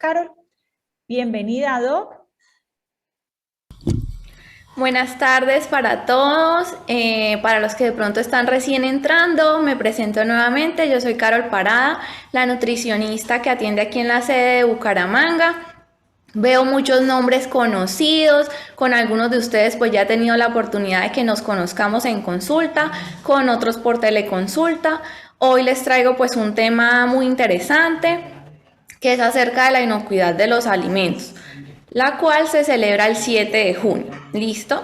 Carol, bienvenida, Doc. Buenas tardes para todos. Para los que de pronto están recién entrando, me presento nuevamente. Yo soy Carol Parada, la nutricionista que atiende aquí en la sede de Bucaramanga. Veo muchos nombres conocidos, con algunos de ustedes pues ya he tenido la oportunidad de que nos conozcamos en consulta, con otros por teleconsulta. Hoy les traigo pues un tema muy interesante que es acerca de la inocuidad de los alimentos, la cual se celebra el 7 de junio. ¿Listo?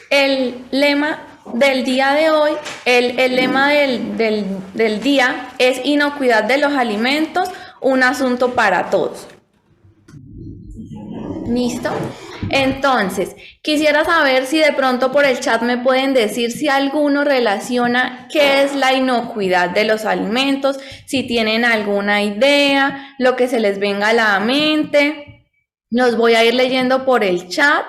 El lema del día de hoy, el lema del día es inocuidad de los alimentos, un asunto para todos. ¿Listo? Entonces, quisiera saber si de pronto por el chat me pueden decir si alguno relaciona qué es la inocuidad de los alimentos, si tienen alguna idea, lo que se les venga a la mente. Los voy a ir leyendo por el chat.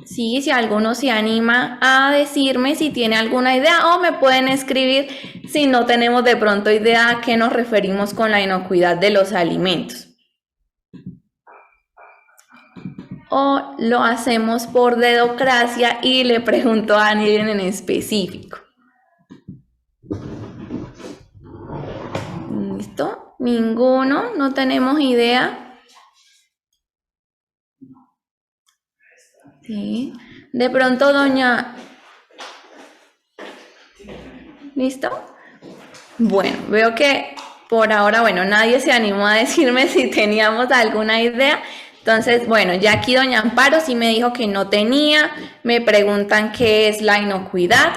Sí, si alguno se anima a decirme si tiene alguna idea o me pueden escribir si no tenemos de pronto idea a qué nos referimos con la inocuidad de los alimentos. O lo hacemos por dedocracia y le pregunto a alguien en específico. ¿Listo? Ninguno, no tenemos idea. Sí. De pronto, doña... ¿Listo? Bueno, veo que por ahora, bueno, nadie se animó a decirme si teníamos alguna idea. Entonces, bueno, ya aquí doña Amparo sí me dijo que no tenía, me preguntan qué es la inocuidad.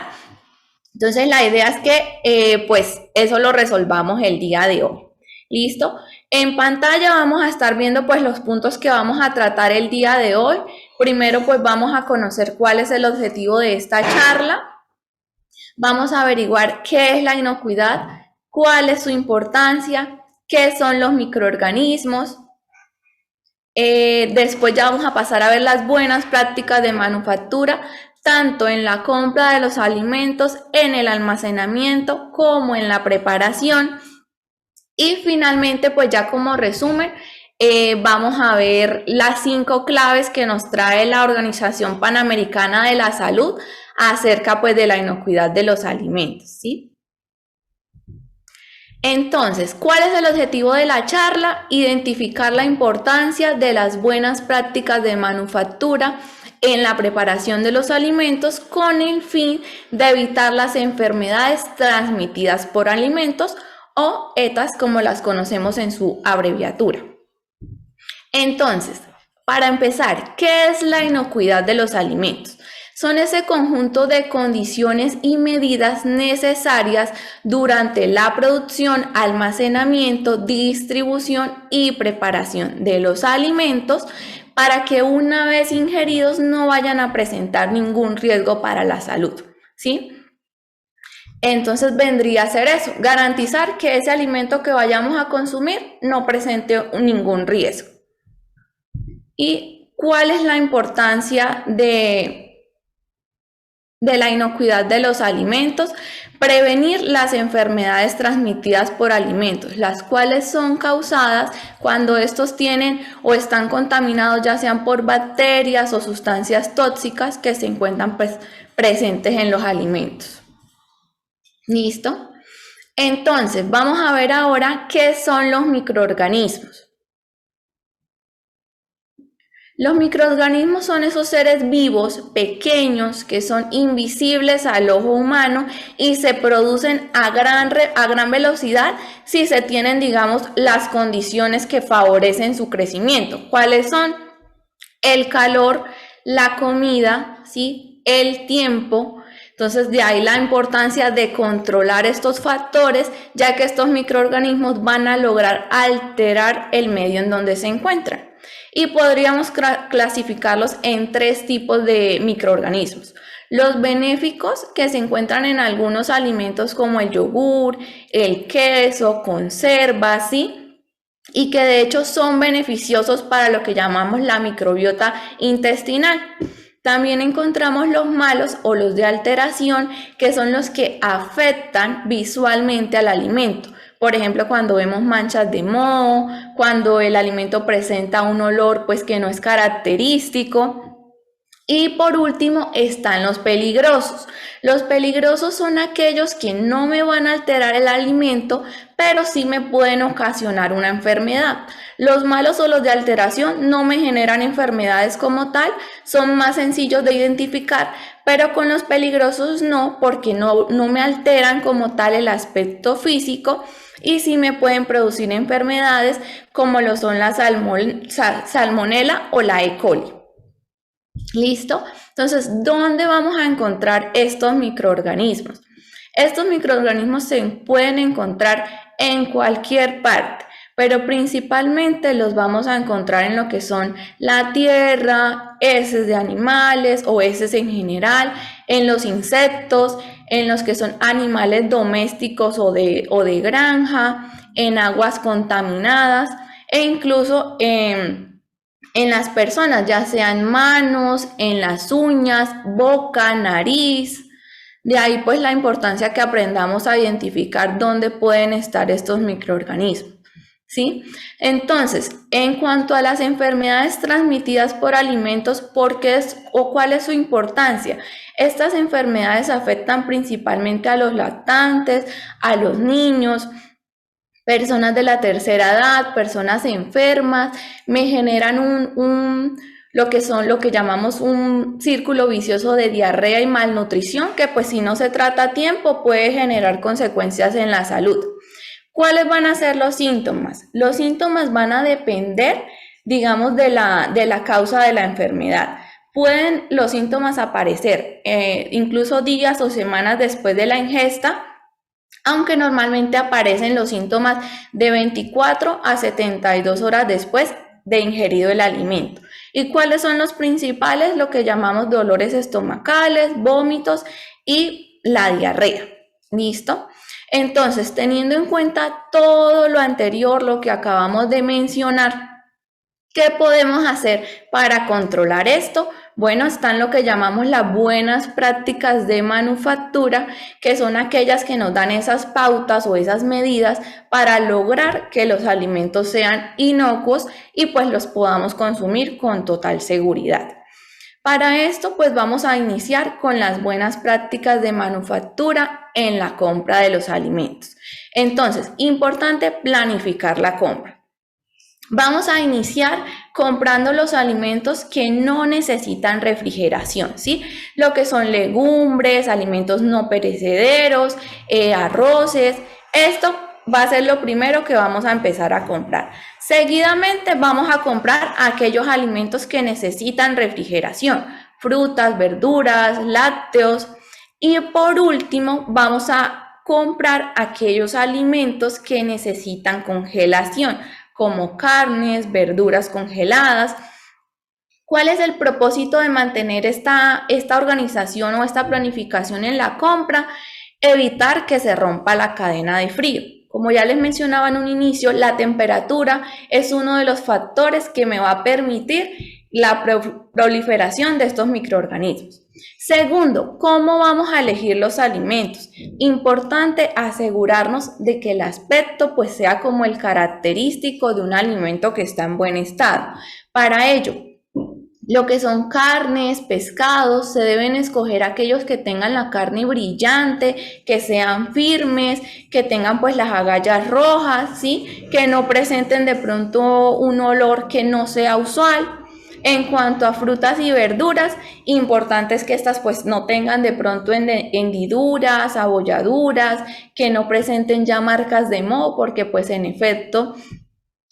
Entonces, la idea es que, pues, eso lo resolvamos el día de hoy. ¿Listo? En pantalla vamos a estar viendo, pues, los puntos que vamos a tratar el día de hoy. Primero, pues, vamos a conocer cuál es el objetivo de esta charla. Vamos a averiguar qué es la inocuidad, cuál es su importancia, qué son los microorganismos. Después ya vamos a pasar a ver las buenas prácticas de manufactura, tanto en la compra de los alimentos, en el almacenamiento, como en la preparación. Y finalmente, pues ya como resumen, vamos a ver las 5 claves que nos trae la Organización Panamericana de la Salud acerca pues de la inocuidad de los alimentos, ¿sí? Entonces, ¿cuál es el objetivo de la charla? Identificar la importancia de las buenas prácticas de manufactura en la preparación de los alimentos con el fin de evitar las enfermedades transmitidas por alimentos o ETAs como las conocemos en su abreviatura. Entonces, para empezar, ¿qué es la inocuidad de los alimentos? Son ese conjunto de condiciones y medidas necesarias durante la producción, almacenamiento, distribución y preparación de los alimentos para que una vez ingeridos no vayan a presentar ningún riesgo para la salud, ¿sí? Entonces vendría a ser eso, garantizar que ese alimento que vayamos a consumir no presente ningún riesgo. ¿Y cuál es la importancia de la inocuidad de los alimentos? Prevenir las enfermedades transmitidas por alimentos, las cuales son causadas cuando estos tienen o están contaminados ya sean por bacterias o sustancias tóxicas que se encuentran pues, presentes en los alimentos. ¿Listo? Entonces, vamos a ver ahora qué son los microorganismos. Los microorganismos son esos seres vivos pequeños que son invisibles al ojo humano y se producen a gran velocidad si se tienen, digamos, las condiciones que favorecen su crecimiento. ¿Cuáles son? El calor, la comida, ¿sí? El tiempo. Entonces, de ahí la importancia de controlar estos factores, ya que estos microorganismos van a lograr alterar el medio en donde se encuentran. Y podríamos clasificarlos en 3 tipos de microorganismos. Los benéficos, que se encuentran en algunos alimentos como el yogur, el queso, conservas, ¿sí? Y que de hecho son beneficiosos para lo que llamamos la microbiota intestinal. También encontramos los malos o los de alteración, que son los que afectan visualmente al alimento. Por ejemplo, cuando vemos manchas de moho, cuando el alimento presenta un olor pues que no es característico. Y por último están los peligrosos. Los peligrosos son aquellos que no me van a alterar el alimento, pero sí me pueden ocasionar una enfermedad. Los malos o los de alteración no me generan enfermedades como tal, son más sencillos de identificar, pero con los peligrosos no, porque no me alteran como tal el aspecto físico y sí me pueden producir enfermedades como lo son la salmonela o la E. coli. ¿Listo? Entonces, ¿dónde vamos a encontrar estos microorganismos? Estos microorganismos se pueden encontrar en cualquier parte, pero principalmente los vamos a encontrar en lo que son la tierra, heces de animales o heces en general, en los insectos, en los que son animales domésticos o de granja, en aguas contaminadas e incluso en las personas, ya sean manos, en las uñas, boca, nariz. De ahí pues la importancia que aprendamos a identificar dónde pueden estar estos microorganismos, ¿sí? Entonces, en cuanto a las enfermedades transmitidas por alimentos, ¿por qué o cuál es su importancia? Estas enfermedades afectan principalmente a los lactantes, a los niños, personas de la tercera edad, personas enfermas, me generan lo que llamamos un círculo vicioso de diarrea y malnutrición, que pues si no se trata a tiempo puede generar consecuencias en la salud. ¿Cuáles van a ser los síntomas? Los síntomas van a depender, digamos, de la causa de la enfermedad. Pueden los síntomas aparecer incluso días o semanas después de la ingesta, aunque normalmente aparecen los síntomas de 24 a 72 horas después de ingerido el alimento. ¿Y cuáles son los principales? Lo que llamamos dolores estomacales, vómitos y la diarrea. ¿Listo? Entonces, teniendo en cuenta todo lo anterior, lo que acabamos de mencionar, ¿qué podemos hacer para controlar esto? Bueno, están lo que llamamos las buenas prácticas de manufactura, que son aquellas que nos dan esas pautas o esas medidas para lograr que los alimentos sean inocuos y pues los podamos consumir con total seguridad. Para esto, pues vamos a iniciar con las buenas prácticas de manufactura en la compra de los alimentos. Entonces, importante planificar la compra. Vamos a iniciar comprando los alimentos que no necesitan refrigeración, ¿sí? Lo que son legumbres, alimentos no perecederos, arroces. Esto va a ser lo primero que vamos a empezar a comprar. Seguidamente vamos a comprar aquellos alimentos que necesitan refrigeración, frutas, verduras, lácteos. Y por último vamos a comprar aquellos alimentos que necesitan congelación, como carnes, verduras congeladas. ¿Cuál es el propósito de mantener esta organización o esta planificación en la compra? Evitar que se rompa la cadena de frío. Como ya les mencionaba en un inicio, la temperatura es uno de los factores que me va a permitir la proliferación de estos microorganismos. Segundo, ¿cómo vamos a elegir los alimentos? Importante asegurarnos de que el aspecto pues sea como el característico de un alimento que está en buen estado. Para ello, lo que son carnes, pescados, se deben escoger aquellos que tengan la carne brillante, que sean firmes, que tengan pues las agallas rojas, ¿sí? Que no presenten de pronto un olor que no sea usual. En cuanto a frutas y verduras, importante es que estas pues no tengan de pronto hendiduras, abolladuras, que no presenten ya marcas de moho, porque pues en efecto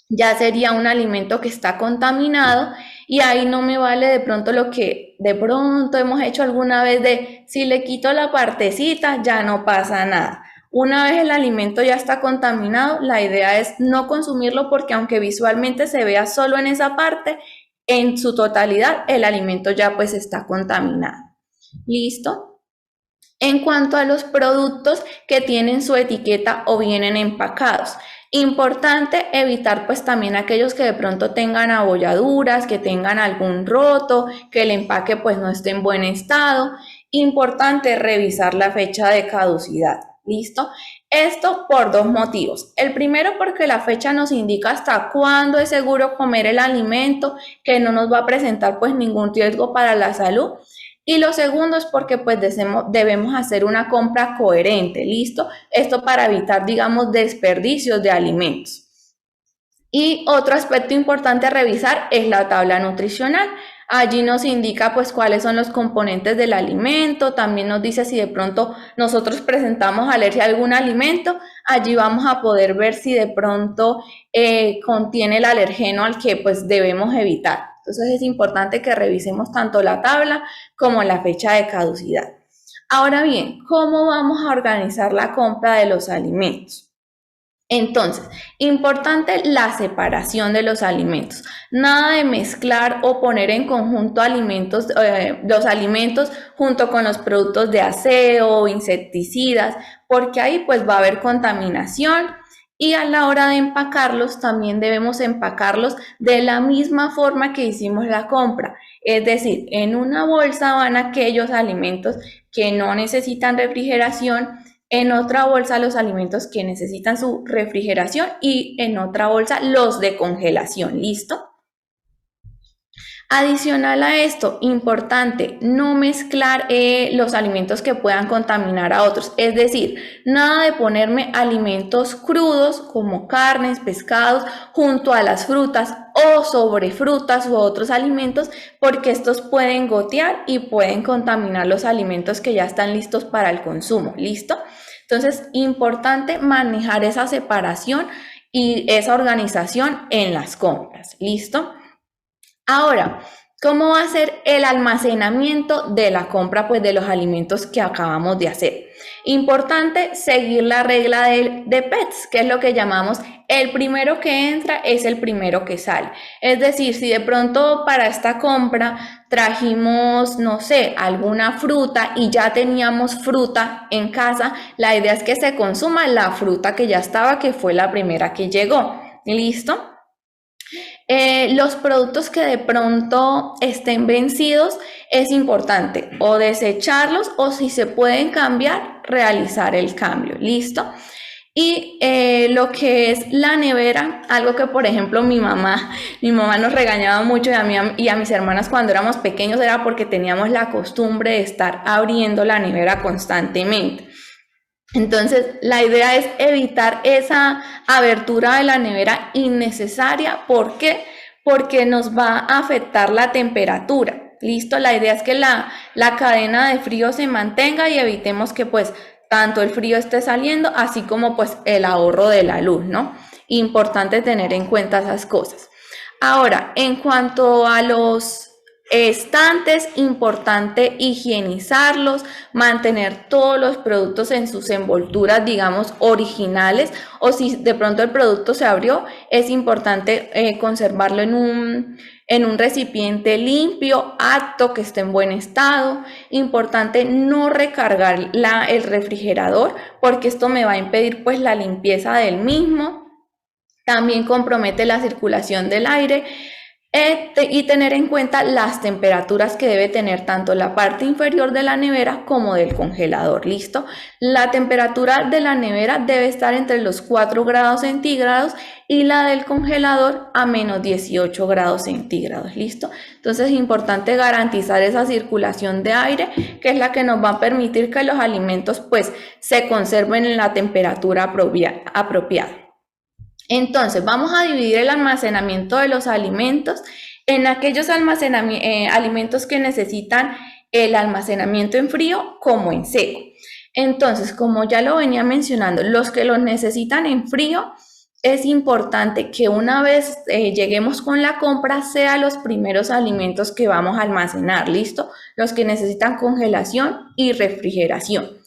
ya sería un alimento que está contaminado y ahí no me vale de pronto lo que de pronto hemos hecho alguna vez de si le quito la partecita ya no pasa nada. Una vez el alimento ya está contaminado, la idea es no consumirlo porque aunque visualmente se vea solo en esa parte, en su totalidad el alimento ya pues está contaminado. ¿Listo? En cuanto a los productos que tienen su etiqueta o vienen empacados, importante evitar pues también aquellos que de pronto tengan abolladuras, que tengan algún roto, que el empaque pues no esté en buen estado. Importante revisar la fecha de caducidad. ¿Listo? Esto por dos motivos. El primero, porque la fecha nos indica hasta cuándo es seguro comer el alimento, que no nos va a presentar pues ningún riesgo para la salud. Y lo segundo es porque pues debemos hacer una compra coherente, ¿listo? Esto para evitar, digamos, desperdicios de alimentos. Y otro aspecto importante a revisar es la tabla nutricional. Allí nos indica pues cuáles son los componentes del alimento, también nos dice si de pronto nosotros presentamos alergia a algún alimento, allí vamos a poder ver si de pronto contiene el alergeno al que pues debemos evitar. Entonces es importante que revisemos tanto la tabla como la fecha de caducidad. Ahora bien, ¿cómo vamos a organizar la compra de los alimentos? Entonces, importante la separación de los alimentos. Nada de mezclar o poner en conjunto los alimentos junto con los productos de aseo o insecticidas, porque ahí pues va a haber contaminación. Y a la hora de empacarlos, también debemos empacarlos de la misma forma que hicimos la compra. Es decir, en una bolsa van aquellos alimentos que no necesitan refrigeración, en otra bolsa los alimentos que necesitan su refrigeración y en otra bolsa los de congelación. ¿Listo? Adicional a esto, importante, no mezclar los alimentos que puedan contaminar a otros. Es decir, nada de ponerme alimentos crudos como carnes, pescados, junto a las frutas o sobre frutas u otros alimentos, porque estos pueden gotear y pueden contaminar los alimentos que ya están listos para el consumo. ¿Listo? Entonces, importante manejar esa separación y esa organización en las compras. ¿Listo? Ahora, ¿cómo va a ser el almacenamiento de la compra pues, de los alimentos que acabamos de hacer? Importante seguir la regla de PETS, que es lo que llamamos el primero que entra es el primero que sale. Es decir, si de pronto para esta compra trajimos, no sé, alguna fruta y ya teníamos fruta en casa, la idea es que se consuma la fruta que ya estaba, que fue la primera que llegó. ¿Listo? Los productos que de pronto estén vencidos es importante o desecharlos o si se pueden cambiar, realizar el cambio. ¿Listo? Y lo que es la nevera, algo que por ejemplo mi mamá nos regañaba mucho y a mis hermanas cuando éramos pequeños era porque teníamos la costumbre de estar abriendo la nevera constantemente. Entonces, la idea es evitar esa abertura de la nevera innecesaria. ¿Por qué? Porque nos va a afectar la temperatura. ¿Listo? La idea es que la cadena de frío se mantenga y evitemos que pues tanto el frío esté saliendo, así como pues el ahorro de la luz, ¿no? Importante tener en cuenta esas cosas. Ahora, en cuanto a los estantes, importante higienizarlos, mantener todos los productos en sus envolturas, digamos, originales, o si de pronto el producto se abrió, es importante conservarlo en un recipiente limpio, apto, que esté en buen estado. Importante no recargar el refrigerador, porque esto me va a impedir pues la limpieza del mismo. También compromete la circulación del aire. Y tener en cuenta las temperaturas que debe tener tanto la parte inferior de la nevera como del congelador. ¿Listo? La temperatura de la nevera debe estar entre los 4 grados centígrados y la del congelador a menos 18 grados centígrados. ¿Listo? Entonces es importante garantizar esa circulación de aire, que es la que nos va a permitir que los alimentos pues se conserven en la temperatura apropiada. Entonces, vamos a dividir el almacenamiento de los alimentos en aquellos alimentos que necesitan el almacenamiento en frío como en seco. Entonces, como ya lo venía mencionando, los que los necesitan en frío, es importante que una vez lleguemos con la compra, sean los primeros alimentos que vamos a almacenar, ¿listo? Los que necesitan congelación y refrigeración.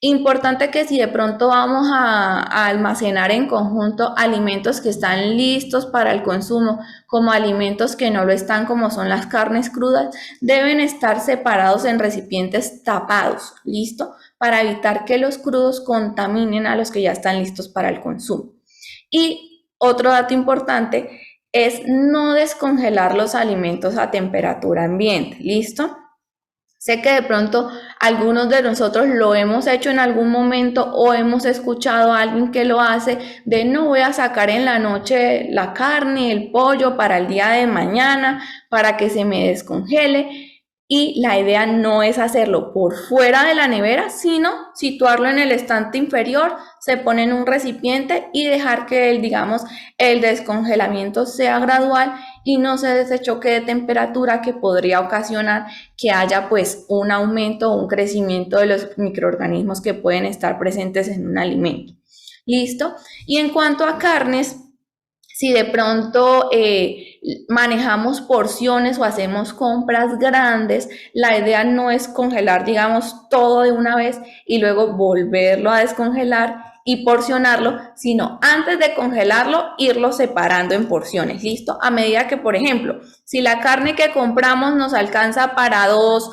Importante que si de pronto vamos a almacenar en conjunto alimentos que están listos para el consumo, como alimentos que no lo están, como son las carnes crudas, deben estar separados en recipientes tapados, ¿listo? Para evitar que los crudos contaminen a los que ya están listos para el consumo. Y otro dato importante es no descongelar los alimentos a temperatura ambiente, ¿listo? Sé que de pronto Algunos de nosotros lo hemos hecho en algún momento o hemos escuchado a alguien que lo hace, de no voy a sacar en la noche la carne, el pollo para el día de mañana, para que se me descongele. Y la idea no es hacerlo por fuera de la nevera, sino situarlo en el estante inferior, se pone en un recipiente y dejar que el descongelamiento sea gradual y no se dé ese choque de temperatura que podría ocasionar que haya pues un aumento o un crecimiento de los microorganismos que pueden estar presentes en un alimento. ¿Listo? Y en cuanto a carnes, si de pronto manejamos porciones o hacemos compras grandes, la idea no es congelar, todo de una vez y luego volverlo a descongelar y porcionarlo, sino antes de congelarlo, irlo separando en porciones, ¿listo? A medida que, por ejemplo, si la carne que compramos nos alcanza para dos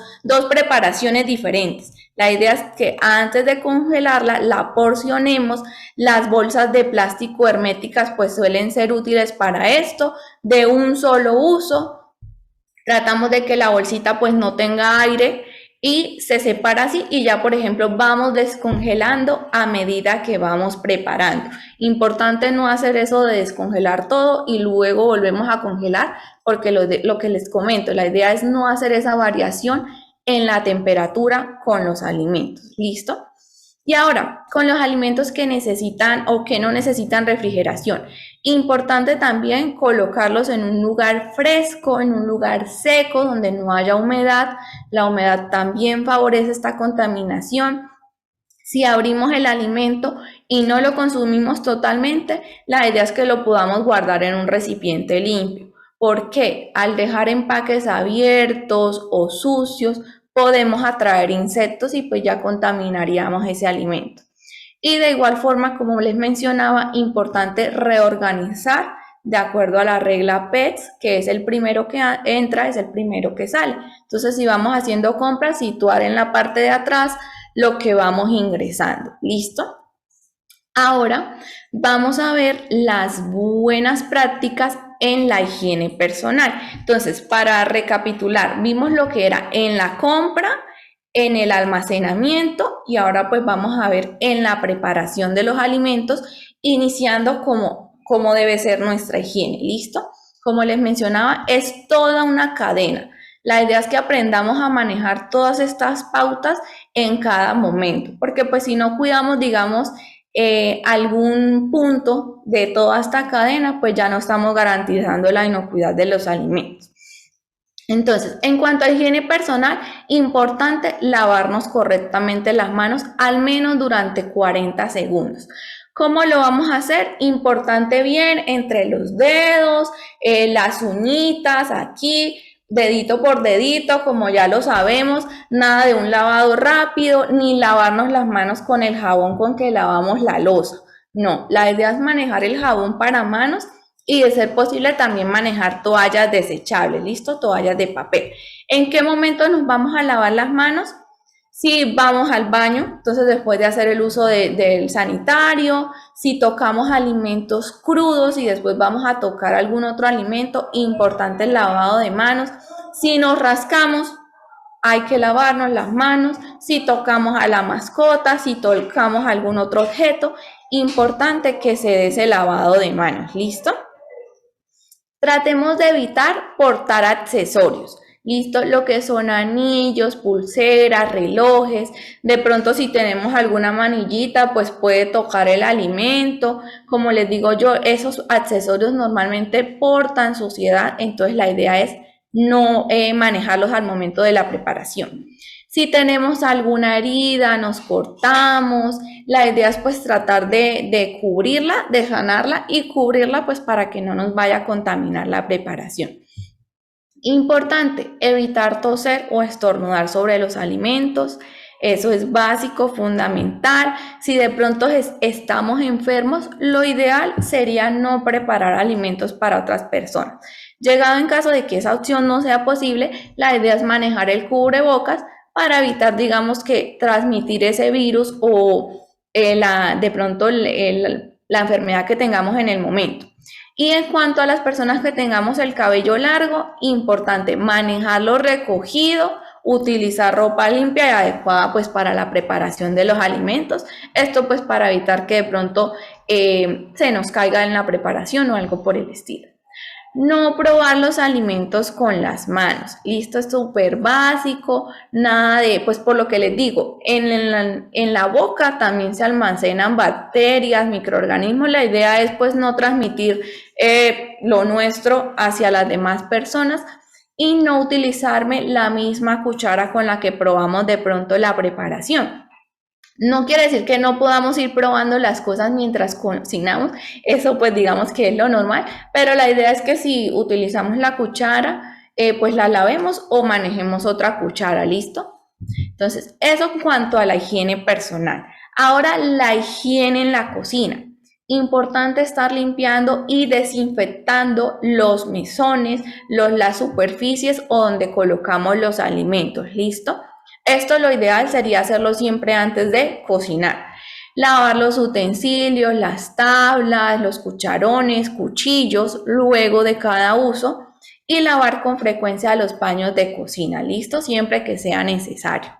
preparaciones diferentes, la idea es que antes de congelarla, la porcionemos. Las bolsas de plástico herméticas pues suelen ser útiles para esto, de un solo uso. Tratamos de que la bolsita pues no tenga aire y se separa así y ya, por ejemplo, vamos descongelando a medida que vamos preparando. Importante no hacer eso de descongelar todo y luego volvemos a congelar, porque lo que les comento, la idea es no hacer esa variación en la temperatura con los alimentos. ¿Listo? Y ahora, con los alimentos que necesitan o que no necesitan refrigeración. Importante también colocarlos en un lugar fresco, en un lugar seco, donde no haya humedad. La humedad también favorece esta contaminación. Si abrimos el alimento y no lo consumimos totalmente, la idea es que lo podamos guardar en un recipiente limpio. Porque al dejar empaques abiertos o sucios, podemos atraer insectos y pues ya contaminaríamos ese alimento. Y de igual forma, como les mencionaba, importante reorganizar de acuerdo a la regla PETS, que es el primero que entra, es el primero que sale. Entonces, si vamos haciendo compras, situar en la parte de atrás lo que vamos ingresando. ¿Listo? Ahora vamos a ver las buenas prácticas en la higiene personal. Entonces, para recapitular, vimos lo que era en la compra, en el almacenamiento y ahora pues vamos a ver en la preparación de los alimentos, iniciando como debe ser nuestra higiene. ¿Listo? Como les mencionaba, es toda una cadena. La idea es que aprendamos a manejar todas estas pautas en cada momento, porque pues si no cuidamos, algún punto de toda esta cadena, pues ya no estamos garantizando la inocuidad de los alimentos. Entonces, en cuanto a higiene personal, importante lavarnos correctamente las manos al menos durante 40 segundos. ¿Cómo lo vamos a hacer? Importante bien entre los dedos, las uñitas aquí, dedito por dedito, como ya lo sabemos, nada de un lavado rápido, ni lavarnos las manos con el jabón con que lavamos la loza. No, la idea es manejar el jabón para manos y de ser posible también manejar toallas desechables, ¿listo? Toallas de papel. ¿En qué momento nos vamos a lavar las manos? Si vamos al baño, entonces después de hacer el uso del sanitario, si tocamos alimentos crudos y después vamos a tocar algún otro alimento, importante el lavado de manos. Si nos rascamos, hay que lavarnos las manos. Si tocamos a la mascota, si tocamos algún otro objeto, importante que se dé ese lavado de manos, ¿listo? Tratemos de evitar portar accesorios. ¿Listo? Lo que son anillos, pulseras, relojes. De pronto si tenemos alguna manillita, pues puede tocar el alimento. Como les digo yo, esos accesorios normalmente portan suciedad, entonces la idea es no manejarlos al momento de la preparación. Si tenemos alguna herida, nos cortamos, la idea es pues tratar de cubrirla, de sanarla y cubrirla pues para que no nos vaya a contaminar la preparación. Importante, evitar toser o estornudar sobre los alimentos. Eso es básico, fundamental. Si de pronto estamos enfermos, lo ideal sería no preparar alimentos para otras personas. Llegado en caso de que esa opción no sea posible, la idea es manejar el cubrebocas para evitar, que transmitir ese virus o de pronto la enfermedad que tengamos en el momento. Y en cuanto a las personas que tengamos el cabello largo, importante manejarlo recogido utilizar ropa limpia y adecuada pues para la preparación de los alimentos. Esto pues para evitar que de pronto se nos caiga en la preparación o algo por el estilo. No probar los alimentos con las manos, listo, es súper básico, nada de, pues por lo que les digo, en la boca también se almacenan bacterias, microorganismos, la idea es pues no transmitir lo nuestro hacia las demás personas y no utilizarme la misma cuchara con la que probamos de pronto la preparación. No quiere decir que no podamos ir probando las cosas mientras cocinamos, eso pues digamos que es lo normal, pero la idea es que si utilizamos la cuchara, pues la lavemos o manejemos otra cuchara, ¿listo? Entonces, eso en cuanto a la higiene personal. Ahora, la higiene en la cocina. Importante estar limpiando y desinfectando los mesones, las superficies o donde colocamos los alimentos, ¿listo? Esto lo ideal sería hacerlo siempre antes de cocinar. Lavar los utensilios, las tablas, los cucharones, cuchillos, luego de cada uso y lavar con frecuencia los paños de cocina, listo, siempre que sea necesario.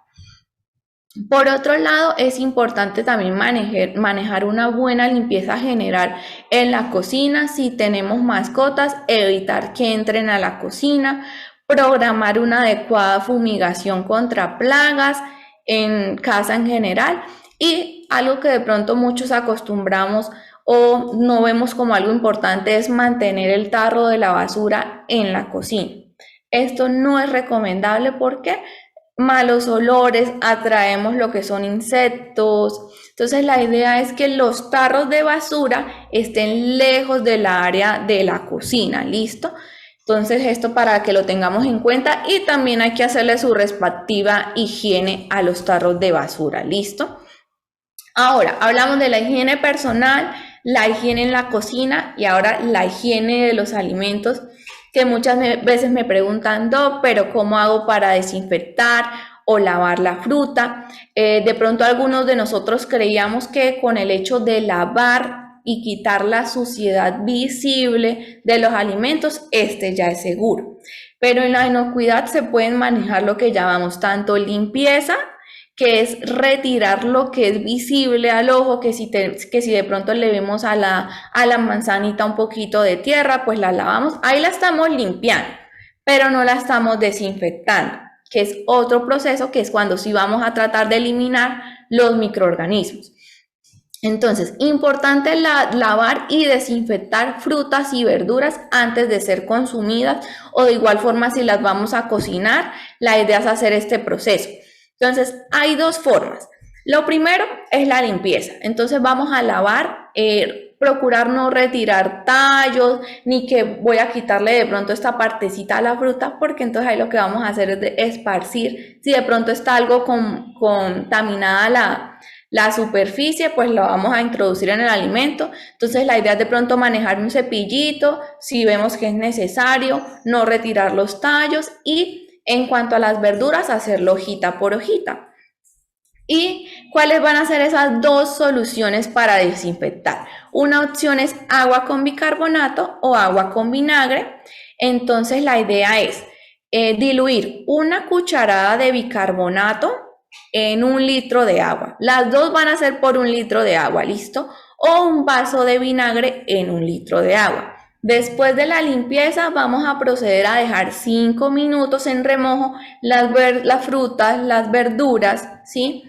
Por otro lado, es importante también manejar una buena limpieza general en la cocina. Si tenemos mascotas, evitar que entren a la cocina, programar una adecuada fumigación contra plagas en casa en general y algo que de pronto muchos acostumbramos o no vemos como algo importante es mantener el tarro de la basura en la cocina. Esto no es recomendable porque malos olores, atraemos lo que son insectos. Entonces la idea es que los tarros de basura estén lejos del área de la cocina, ¿listo? Entonces esto para que lo tengamos en cuenta y también hay que hacerle su respectiva higiene a los tarros de basura, ¿listo? Ahora, hablamos de la higiene personal, la higiene en la cocina y ahora la higiene de los alimentos, que muchas veces me preguntan, Doc, pero ¿cómo hago para desinfectar o lavar la fruta? De pronto algunos de nosotros creíamos que con el hecho de lavar y quitar la suciedad visible de los alimentos, ya es seguro. Pero en la inocuidad se pueden manejar lo que llamamos tanto limpieza, que es retirar lo que es visible al ojo, que si de pronto le vemos a la manzanita un poquito de tierra, pues la lavamos, ahí la estamos limpiando, pero no la estamos desinfectando, que es otro proceso que es cuando sí vamos a tratar de eliminar los microorganismos. Entonces, importante lavar y desinfectar frutas y verduras antes de ser consumidas o de igual forma si las vamos a cocinar, la idea es hacer este proceso. Entonces, hay dos formas. Lo primero es la limpieza. Entonces, vamos a lavar, procurar no retirar tallos, ni que voy a quitarle de pronto esta partecita a la fruta, porque entonces ahí lo que vamos a hacer es esparcir. Si de pronto está algo contaminada la superficie, pues lo vamos a introducir en el alimento. Entonces, la idea es de pronto manejar un cepillito, si vemos que es necesario, no retirar los tallos y en cuanto a las verduras, hacerlo hojita por hojita. ¿Y cuáles van a ser esas dos soluciones para desinfectar? Una opción es agua con bicarbonato o agua con vinagre. Entonces la idea es diluir una cucharada de bicarbonato en 1 litro de agua. Las dos van a ser por 1 litro de agua, ¿listo? O un vaso de vinagre en 1 litro de agua. Después de la limpieza vamos a proceder a dejar 5 minutos en remojo las frutas, las verduras, ¿sí?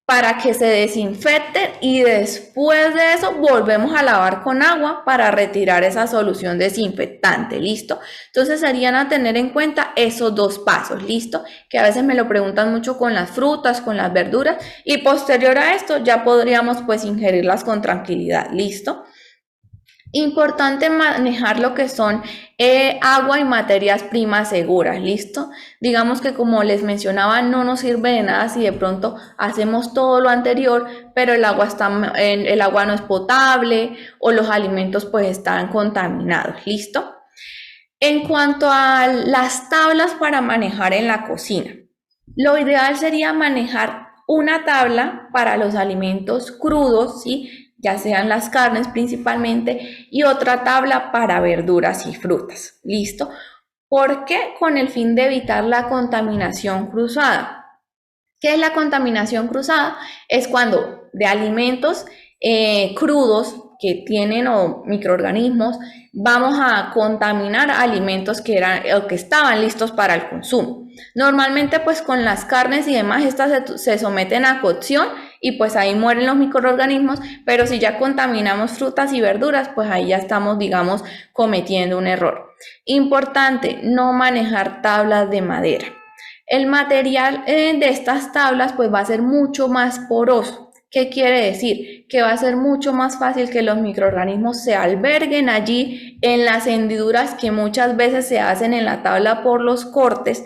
Para que se desinfecten y después de eso volvemos a lavar con agua para retirar esa solución desinfectante, ¿listo? Entonces serían a tener en cuenta esos dos pasos, ¿listo? Que a veces me lo preguntan mucho con las frutas, con las verduras y posterior a esto ya podríamos pues ingerirlas con tranquilidad, ¿listo? Importante manejar lo que son agua y materias primas seguras, ¿listo? Digamos que como les mencionaba, no nos sirve de nada si de pronto hacemos todo lo anterior, pero el agua no es potable o los alimentos pues están contaminados, ¿listo? En cuanto a las tablas para manejar en la cocina, lo ideal sería manejar una tabla para los alimentos crudos, ¿sí? Ya sean las carnes principalmente, y otra tabla para verduras y frutas, ¿listo? ¿Por qué? Con el fin de evitar la contaminación cruzada. ¿Qué es la contaminación cruzada? Es cuando de alimentos crudos que tienen microorganismos, vamos a contaminar alimentos que estaban listos para el consumo. Normalmente pues con las carnes y demás estas se someten a cocción y pues ahí mueren los microorganismos, pero si ya contaminamos frutas y verduras, pues ahí ya estamos, digamos, cometiendo un error. Importante, no manejar tablas de madera. El material de estas tablas pues va a ser mucho más poroso. ¿Qué quiere decir? Que va a ser mucho más fácil que los microorganismos se alberguen allí en las hendiduras que muchas veces se hacen en la tabla por los cortes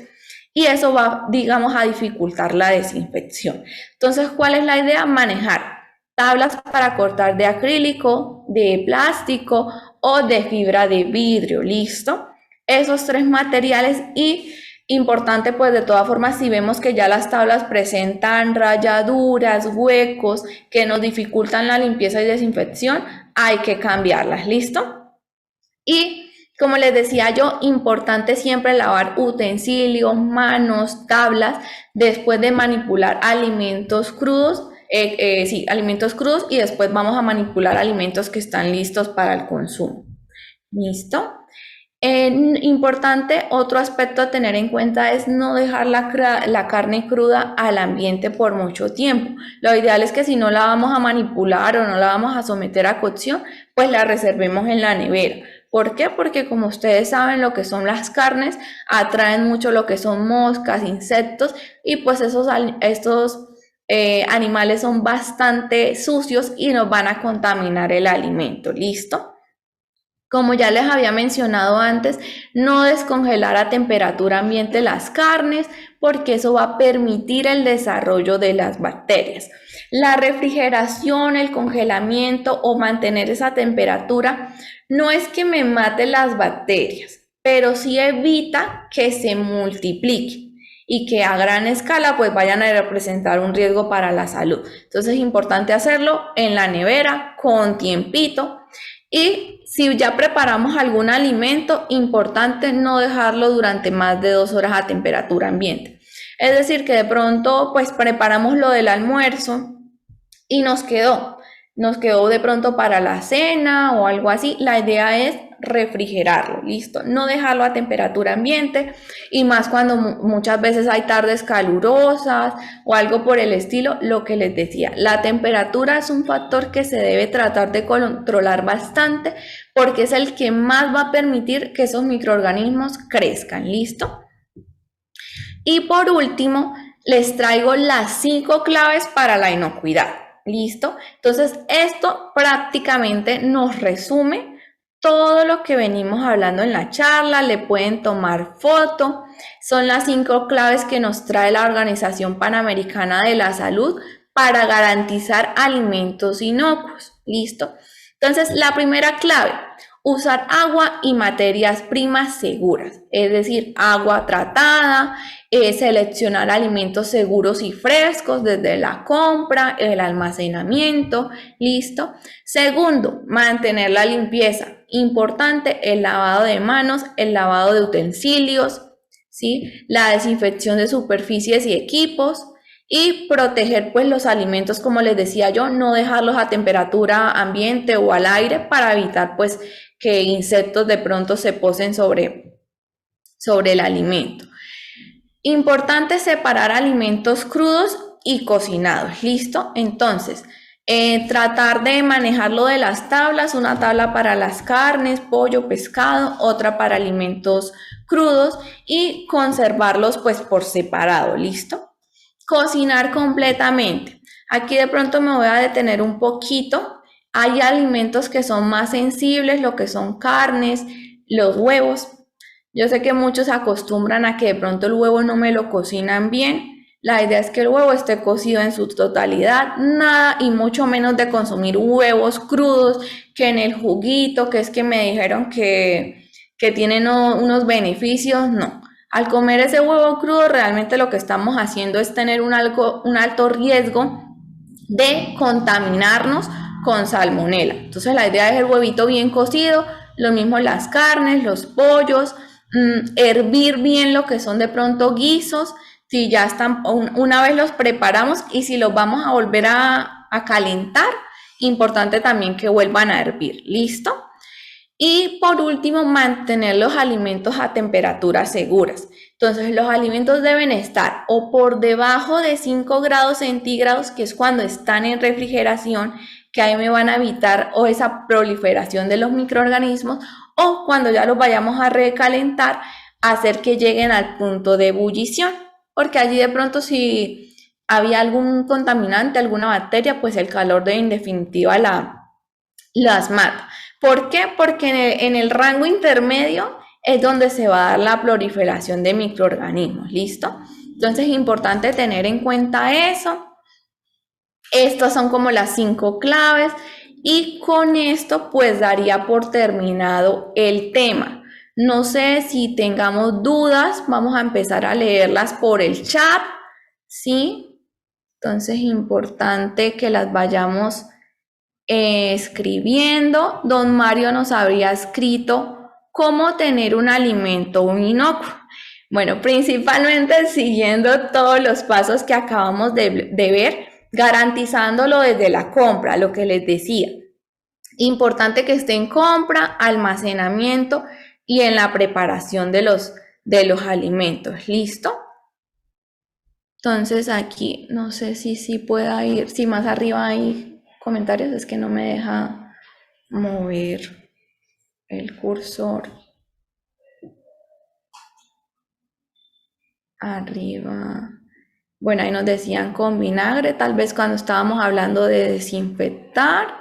y eso va, digamos, a dificultar la desinfección. Entonces, ¿cuál es la idea? Manejar tablas para cortar de acrílico, de plástico o de fibra de vidrio, ¿listo? Esos tres materiales y importante pues de todas formas si vemos que ya las tablas presentan rayaduras, huecos que nos dificultan la limpieza y desinfección, hay que cambiarlas, ¿listo? Y como les decía yo, importante siempre lavar utensilios, manos, tablas después de manipular alimentos crudos. Alimentos crudos y después vamos a manipular alimentos que están listos para el consumo. ¿Listo? Importante, otro aspecto a tener en cuenta es no dejar la carne cruda al ambiente por mucho tiempo. Lo ideal es que si no la vamos a manipular o no la vamos a someter a cocción, pues la reservemos en la nevera. ¿Por qué? Porque como ustedes saben, lo que son las carnes atraen mucho lo que son moscas, insectos y pues estos animales son bastante sucios y nos van a contaminar el alimento. ¿Listo? Como ya les había mencionado antes, no descongelar a temperatura ambiente las carnes porque eso va a permitir el desarrollo de las bacterias. La refrigeración, el congelamiento o mantener esa temperatura no es que me mate las bacterias, pero sí evita que se multipliquen y que a gran escala pues vayan a representar un riesgo para la salud. Entonces es importante hacerlo en la nevera con tiempito. Y si ya preparamos algún alimento, importante no dejarlo durante más de 2 horas a temperatura ambiente. Es decir, que de pronto pues preparamos lo del almuerzo y nos quedó de pronto para la cena o algo así. La idea es refrigerarlo, listo, no dejarlo a temperatura ambiente y más cuando muchas veces hay tardes calurosas o algo por el estilo. Lo que les decía, la temperatura es un factor que se debe tratar de controlar bastante porque es el que más va a permitir que esos microorganismos crezcan, listo. Y por último, les traigo las 5 claves para la inocuidad, listo. Entonces esto prácticamente nos resume todo lo que venimos hablando en la charla. Le pueden tomar foto. Son las 5 claves que nos trae la Organización Panamericana de la Salud para garantizar alimentos inocuos. ¿Listo? Entonces, la primera clave, usar agua y materias primas seguras, es decir, agua tratada, seleccionar alimentos seguros y frescos desde la compra, el almacenamiento, ¿listo? Segundo, mantener la limpieza. Importante, el lavado de manos, el lavado de utensilios, ¿sí? La desinfección de superficies y equipos y proteger pues los alimentos, como les decía yo, no dejarlos a temperatura ambiente o al aire para evitar pues que insectos de pronto se posen sobre el alimento. Importante separar alimentos crudos y cocinados, ¿listo? Entonces, tratar de manejarlo de las tablas, una tabla para las carnes, pollo, pescado, otra para alimentos crudos y conservarlos pues por separado, ¿listo? Cocinar completamente. Aquí de pronto me voy a detener un poquito. Hay alimentos que son más sensibles, lo que son carnes, los huevos. Yo sé que muchos acostumbran a que de pronto el huevo no me lo cocinan bien. La idea es que el huevo esté cocido en su totalidad, nada y mucho menos de consumir huevos crudos, que en el juguito, que es que me dijeron que tienen unos beneficios, no. Al comer ese huevo crudo, realmente lo que estamos haciendo es tener un alto riesgo de contaminarnos con salmonela. Entonces la idea es el huevito bien cocido, lo mismo las carnes, los pollos, hervir bien lo que son de pronto guisos, si ya están, una vez los preparamos y si los vamos a volver a calentar, importante también que vuelvan a hervir, ¿listo? Y por último, mantener los alimentos a temperaturas seguras. Entonces, los alimentos deben estar o por debajo de 5 grados centígrados, que es cuando están en refrigeración, que ahí me van a evitar o esa proliferación de los microorganismos, o cuando ya los vayamos a recalentar, hacer que lleguen al punto de ebullición, porque allí de pronto si había algún contaminante, alguna bacteria, pues el calor en definitiva las mata. ¿Por qué? Porque en el rango intermedio es donde se va a dar la proliferación de microorganismos, ¿listo? Entonces es importante tener en cuenta eso. Estas son como las 5 claves y con esto pues daría por terminado el tema. No sé si tengamos dudas, vamos a empezar a leerlas por el chat, ¿sí? Entonces es importante que las vayamos escribiendo. Don Mario nos habría escrito cómo tener un alimento inocuo. Bueno, principalmente siguiendo todos los pasos que acabamos de ver, garantizándolo desde la compra, lo que les decía. Importante que esté en compra, almacenamiento y en la preparación de los alimentos. ¿Listo? Entonces aquí, no sé si pueda ir, si más arriba hay comentarios, es que no me deja mover el cursor. Arriba. Bueno, ahí nos decían con vinagre, tal vez cuando estábamos hablando de desinfectar.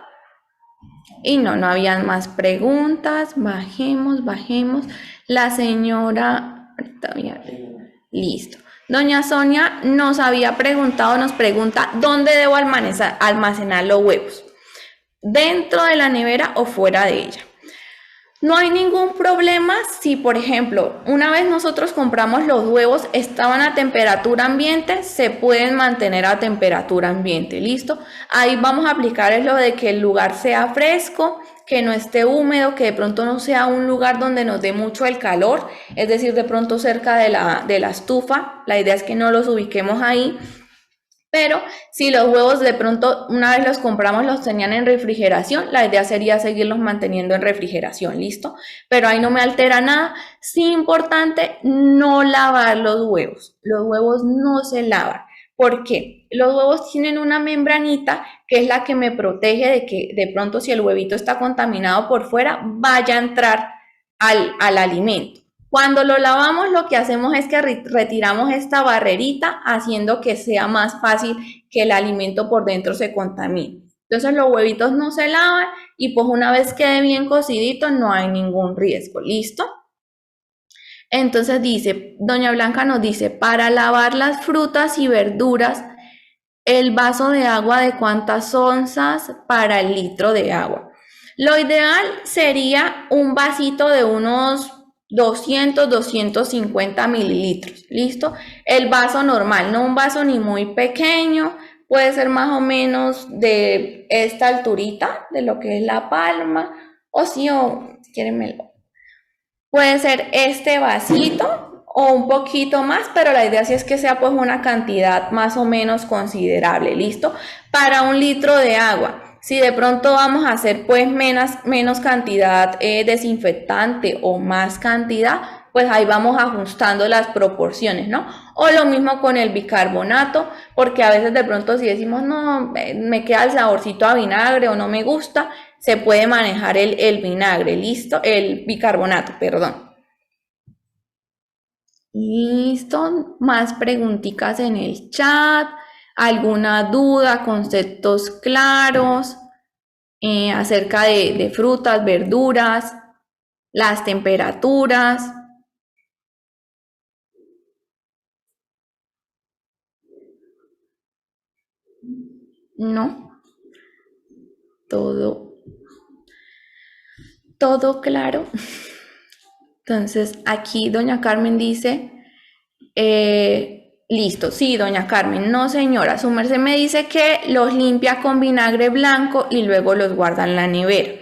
Y no habían más preguntas. Bajemos. La señora, ahorita bien. Listo. Doña Sonia nos había preguntado, nos pregunta, ¿dónde debo almacenar los huevos? ¿Dentro de la nevera o fuera de ella? No hay ningún problema si, por ejemplo, una vez nosotros compramos los huevos, estaban a temperatura ambiente, se pueden mantener a temperatura ambiente, ¿listo? Ahí vamos a aplicar es lo de que el lugar sea fresco, que no esté húmedo, que de pronto no sea un lugar donde nos dé mucho el calor, es decir, de pronto cerca de la estufa. La idea es que no los ubiquemos ahí. Pero si los huevos de pronto una vez los compramos los tenían en refrigeración, la idea sería seguirlos manteniendo en refrigeración, ¿listo? Pero ahí no me altera nada. Sí, importante no lavar los huevos. Los huevos no se lavan. ¿Por qué? Los huevos tienen una membranita que es la que me protege de que de pronto si el huevito está contaminado por fuera vaya a entrar al alimento. Cuando lo lavamos, lo que hacemos es que retiramos esta barrerita, haciendo que sea más fácil que el alimento por dentro se contamine. Entonces los huevitos no se lavan y pues una vez quede bien cocidito no hay ningún riesgo. ¿Listo? Entonces dice, doña Blanca nos dice, para lavar las frutas y verduras, el vaso de agua de cuántas onzas para el litro de agua. Lo ideal sería un vasito de unos 200-250 mililitros, ¿listo? El vaso normal, no un vaso ni muy pequeño, puede ser más o menos de esta alturita, de lo que es la palma, o si quieren, puede ser este vasito o un poquito más, pero la idea sí es que sea pues una cantidad más o menos considerable, ¿listo? Para un litro de agua. Si de pronto vamos a hacer pues menos cantidad desinfectante o más cantidad, pues ahí vamos ajustando las proporciones, ¿no? O lo mismo con el bicarbonato, porque a veces de pronto si decimos, no, me queda el saborcito a vinagre o no me gusta, se puede manejar el vinagre, ¿listo? El bicarbonato, perdón. Listo, más preguntitas en el chat. ¿Alguna duda, conceptos claros acerca de frutas, verduras, las temperaturas? ¿No? Todo claro. Entonces, aquí doña Carmen dice, listo, sí, doña Carmen, no señora, su merced me dice que los limpia con vinagre blanco y luego los guarda en la nevera.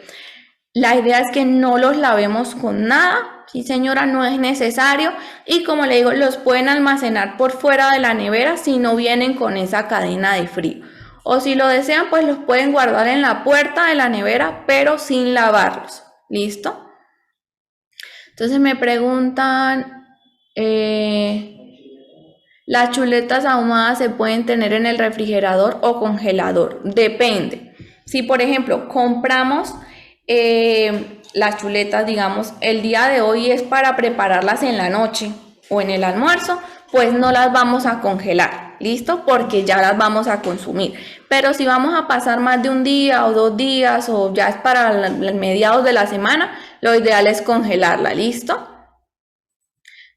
La idea es que no los lavemos con nada, Sí, señora, no es necesario. Y como le digo, los pueden almacenar por fuera de la nevera si no vienen con esa cadena de frío. O si lo desean, pues los pueden guardar en la puerta de la nevera, pero sin lavarlos. ¿Listo? Entonces me preguntan, ¿las chuletas ahumadas se pueden tener en el refrigerador o congelador? Depende. Si, por ejemplo, compramos las chuletas, digamos, el día de hoy es para prepararlas en la noche o en el almuerzo, pues no las vamos a congelar, ¿listo? Porque ya las vamos a consumir. Pero si vamos a pasar más de un día o 2 días o ya es para mediados de la semana, lo ideal es congelarla, ¿listo?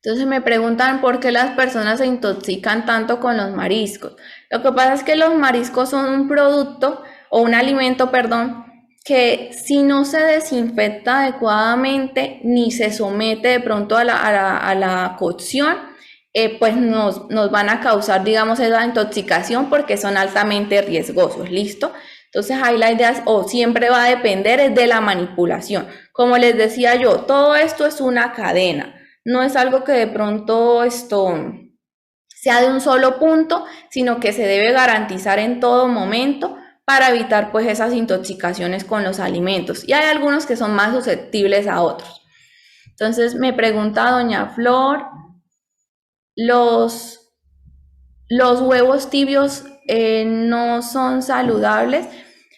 Entonces me preguntan por qué las personas se intoxican tanto con los mariscos. Lo que pasa es que los mariscos son un producto o un alimento, perdón, que si no se desinfecta adecuadamente ni se somete de pronto a la cocción, pues nos van a causar, digamos, esa intoxicación porque son altamente riesgosos, ¿listo? Entonces ahí la idea es, o siempre va a depender es de la manipulación. Como les decía yo, todo esto es una cadena. No es algo que de pronto sea de un solo punto, sino que se debe garantizar en todo momento para evitar pues esas intoxicaciones con los alimentos. Y hay algunos que son más susceptibles a otros. Entonces me pregunta doña Flor, ¿los huevos tibios no son saludables?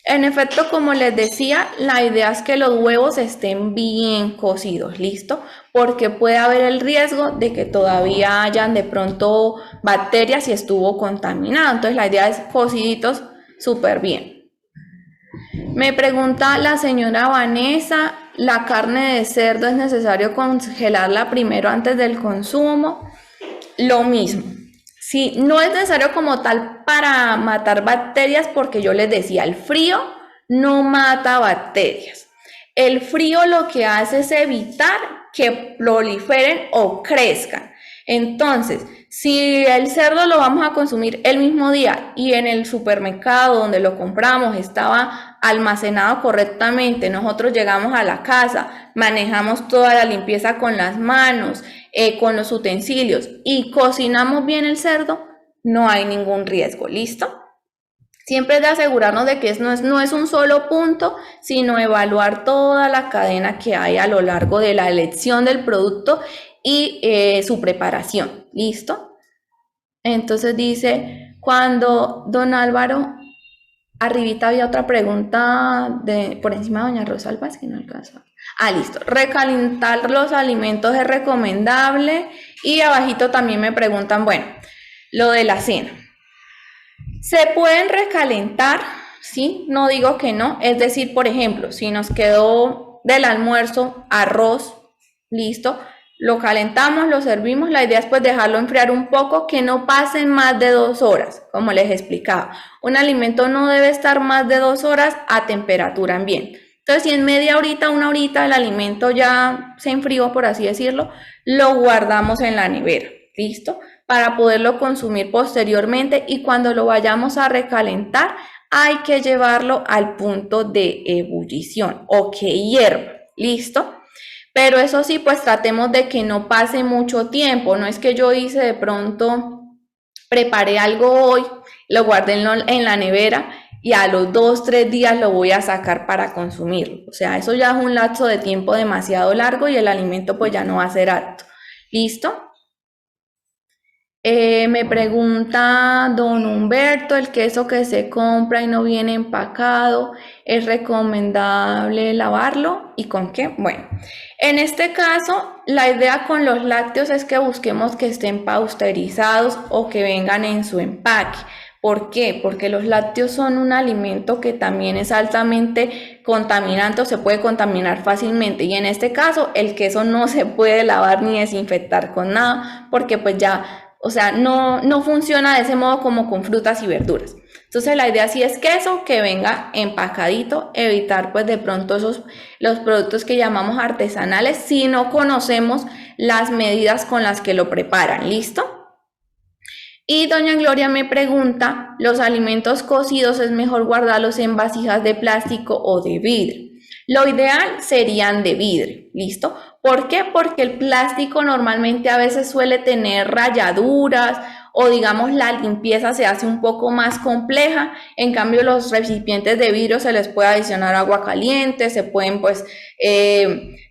En efecto, como les decía, la idea es que los huevos estén bien cocidos, ¿listo? Porque puede haber el riesgo de que todavía hayan de pronto bacterias si estuvo contaminado. Entonces la idea es cociditos súper bien. Me pregunta la señora Vanessa, ¿la carne de cerdo es necesario congelarla primero antes del consumo? Lo mismo. Sí, no es necesario como tal para matar bacterias porque yo les decía, el frío no mata bacterias. El frío lo que hace es evitar que proliferen o crezcan. Entonces, si el cerdo lo vamos a consumir el mismo día y en el supermercado donde lo compramos estaba almacenado correctamente, nosotros llegamos a la casa, manejamos toda la limpieza con las manos, con los utensilios y cocinamos bien el cerdo, no hay ningún riesgo, ¿listo? Siempre es de asegurarnos de que no es un solo punto, sino evaluar toda la cadena que hay a lo largo de la elección del producto y su preparación, ¿listo? Entonces dice, cuando don Álvaro, arribita había otra pregunta por encima de doña Rosalba, es que no alcanza. Listo. Recalentar los alimentos es recomendable. Y abajito también me preguntan, bueno, lo de la cena. ¿Se pueden recalentar? Sí, no digo que no. Es decir, por ejemplo, si nos quedó del almuerzo arroz, listo, lo calentamos, lo servimos. La idea es pues dejarlo enfriar un poco, que no pasen más de 2 horas, como les explicaba. Un alimento no debe estar más de 2 horas a temperatura ambiente. Entonces, si en media horita, 1 horita el alimento ya se enfrió, por así decirlo, lo guardamos en la nevera, ¿listo? Para poderlo consumir posteriormente y cuando lo vayamos a recalentar, hay que llevarlo al punto de ebullición o que hierva, ¿listo? Pero eso sí, pues tratemos de que no pase mucho tiempo. No es que yo hice de pronto, preparé algo hoy, lo guardé en la nevera y a los 2-3 días lo voy a sacar para consumirlo. O sea, eso ya es un lapso de tiempo demasiado largo y el alimento pues ya no va a ser apto. ¿Listo? Me pregunta don Humberto, ¿el queso que se compra y no viene empacado, es recomendable lavarlo? ¿Y con qué? Bueno, en este caso, la idea con los lácteos es que busquemos que estén pasteurizados o que vengan en su empaque. ¿Por qué? Porque los lácteos son un alimento que también es altamente contaminante o se puede contaminar fácilmente. Y en este caso, el queso no se puede lavar ni desinfectar con nada porque pues ya... O sea, no funciona de ese modo como con frutas y verduras. Entonces la idea sí es queso que venga empacadito, evitar pues de pronto los productos que llamamos artesanales si no conocemos las medidas con las que lo preparan. ¿Listo? Y doña Gloria me pregunta, ¿los alimentos cocidos es mejor guardarlos en vasijas de plástico o de vidrio? Lo ideal serían de vidrio, ¿listo? ¿Por qué? Porque el plástico normalmente a veces suele tener rayaduras o digamos la limpieza se hace un poco más compleja. En cambio los recipientes de vidrio se les puede adicionar agua caliente, se pueden pues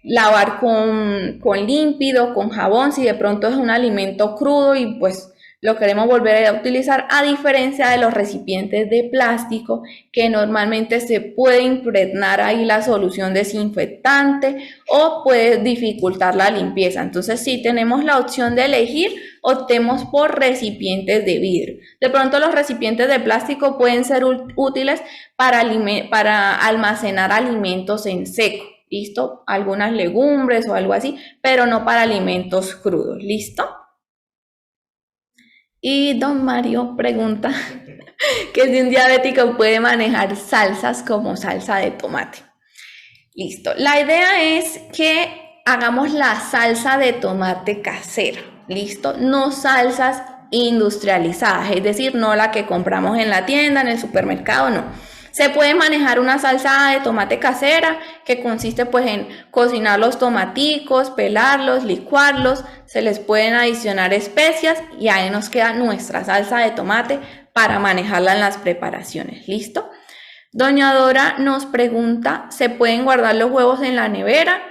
lavar con límpido, con jabón si de pronto es un alimento crudo y pues lo queremos volver a utilizar, a diferencia de los recipientes de plástico que normalmente se puede impregnar ahí la solución desinfectante o puede dificultar la limpieza. Entonces, si tenemos la opción de elegir, optemos por recipientes de vidrio. De pronto los recipientes de plástico pueden ser útiles para almacenar alimentos en seco, ¿listo? Algunas legumbres o algo así, pero no para alimentos crudos, ¿listo? Y don Mario pregunta que si un diabético puede manejar salsas como salsa de tomate. Listo. La idea es que hagamos la salsa de tomate casera. Listo. No salsas industrializadas, es decir, no la que compramos en la tienda, en el supermercado, no. Se puede manejar una salsa de tomate casera que consiste pues en cocinar los tomaticos, pelarlos, licuarlos, se les pueden adicionar especias y ahí nos queda nuestra salsa de tomate para manejarla en las preparaciones. ¿Listo? Doña Dora nos pregunta, ¿se pueden guardar los huevos en la nevera?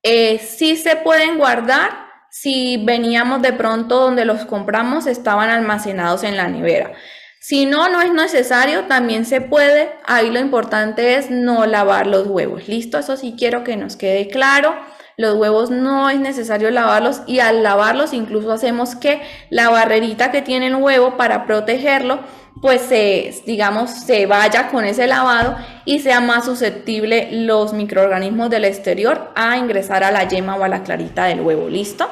Sí se pueden guardar. Si veníamos de pronto donde los compramos, estaban almacenados en la nevera. Si no, no es necesario, también se puede. Ahí lo importante es no lavar los huevos. ¿Listo? Eso sí quiero que nos quede claro. Los huevos no es necesario lavarlos y al lavarlos incluso hacemos que la barrerita que tiene el huevo para protegerlo pues se vaya con ese lavado y sea más susceptible los microorganismos del exterior a ingresar a la yema o a la clarita del huevo. ¿Listo?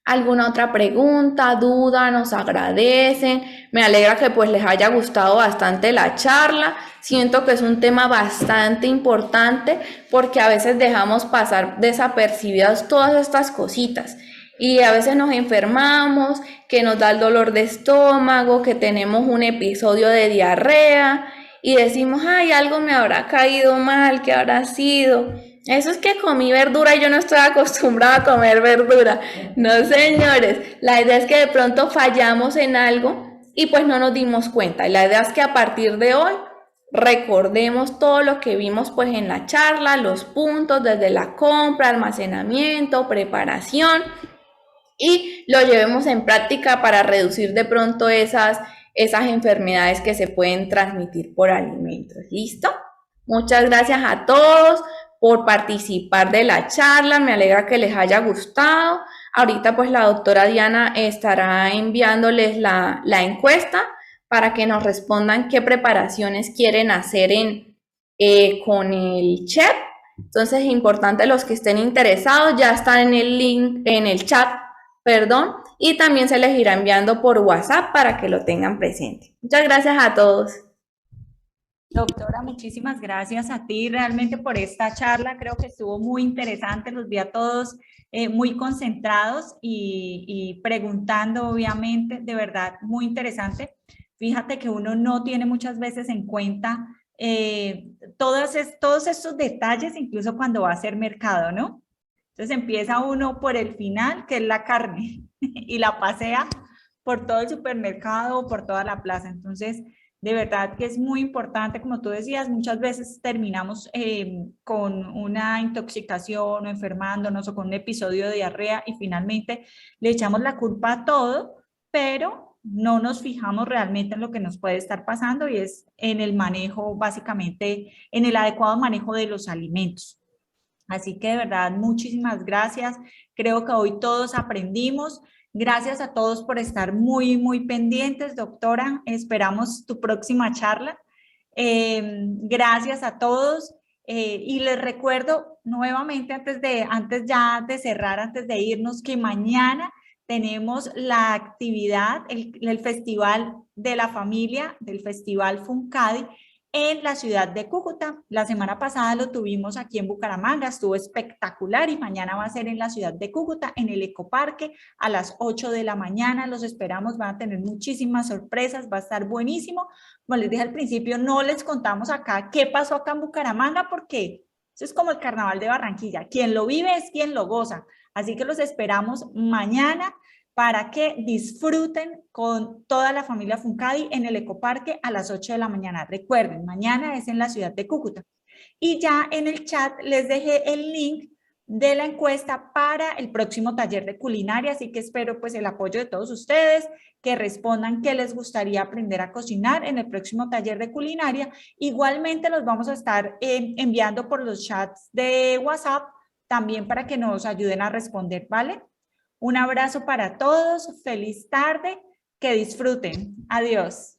¿Alguna otra pregunta, duda? Nos agradecen. Me alegra que pues les haya gustado bastante la charla. Siento que es un tema bastante importante porque a veces dejamos pasar desapercibidas todas estas cositas. Y a veces nos enfermamos, que nos da el dolor de estómago, que tenemos un episodio de diarrea y decimos, ay, algo me habrá caído mal, ¿qué habrá sido? Eso es que comí verdura y yo no estoy acostumbrada a comer verdura. No, señores, la idea es que de pronto fallamos en algo y pues no nos dimos cuenta. Y la idea es que a partir de hoy recordemos todo lo que vimos pues en la charla, los puntos desde la compra, almacenamiento, preparación y lo llevemos en práctica para reducir de pronto esas enfermedades que se pueden transmitir por alimentos. ¿Listo? Muchas gracias a todos por participar de la charla, me alegra que les haya gustado. Ahorita pues la doctora Diana estará enviándoles la encuesta para que nos respondan qué preparaciones quieren hacer con el chef. Entonces es importante los que estén interesados, ya están en el link, en el chat, perdón, y también se les irá enviando por WhatsApp para que lo tengan presente. Muchas gracias a todos. Doctora, muchísimas gracias a ti realmente por esta charla. Creo que estuvo muy interesante, los vi a todos muy concentrados y preguntando, obviamente, de verdad, muy interesante. Fíjate que uno no tiene muchas veces en cuenta todos estos detalles, incluso cuando va a hacer mercado, ¿no? Entonces empieza uno por el final, que es la carne, y la pasea por todo el supermercado, por toda la plaza. Entonces, de verdad que es muy importante, como tú decías, muchas veces terminamos con una intoxicación o enfermándonos o con un episodio de diarrea y finalmente le echamos la culpa a todo, pero no nos fijamos realmente en lo que nos puede estar pasando y es en el manejo, básicamente, en el adecuado manejo de los alimentos. Así que de verdad, muchísimas gracias. Creo que hoy todos aprendimos. Gracias a todos por estar muy pendientes, doctora. Esperamos tu próxima charla. Gracias a todos. Y les recuerdo nuevamente, antes ya de cerrar, antes de irnos, que mañana tenemos la actividad, el Festival de la Familia, del Festival Funcadi, en la ciudad de Cúcuta. La semana pasada lo tuvimos aquí en Bucaramanga, estuvo espectacular y mañana va a ser en la ciudad de Cúcuta, en el Ecoparque, a las 8 de la mañana. Los esperamos, van a tener muchísimas sorpresas, va a estar buenísimo. Como les dije al principio, no les contamos acá qué pasó acá en Bucaramanga porque eso es como el Carnaval de Barranquilla. Quien lo vive es quien lo goza. Así que los esperamos mañana para que disfruten con toda la familia Funcadi en el Ecoparque a las 8 de la mañana. Recuerden, mañana es en la ciudad de Cúcuta. Y ya en el chat les dejé el link de la encuesta para el próximo taller de culinaria, así que espero pues el apoyo de todos ustedes, que respondan qué les gustaría aprender a cocinar en el próximo taller de culinaria. Igualmente los vamos a estar enviando por los chats de WhatsApp también para que nos ayuden a responder, ¿vale? Un abrazo para todos, feliz tarde, que disfruten. Adiós.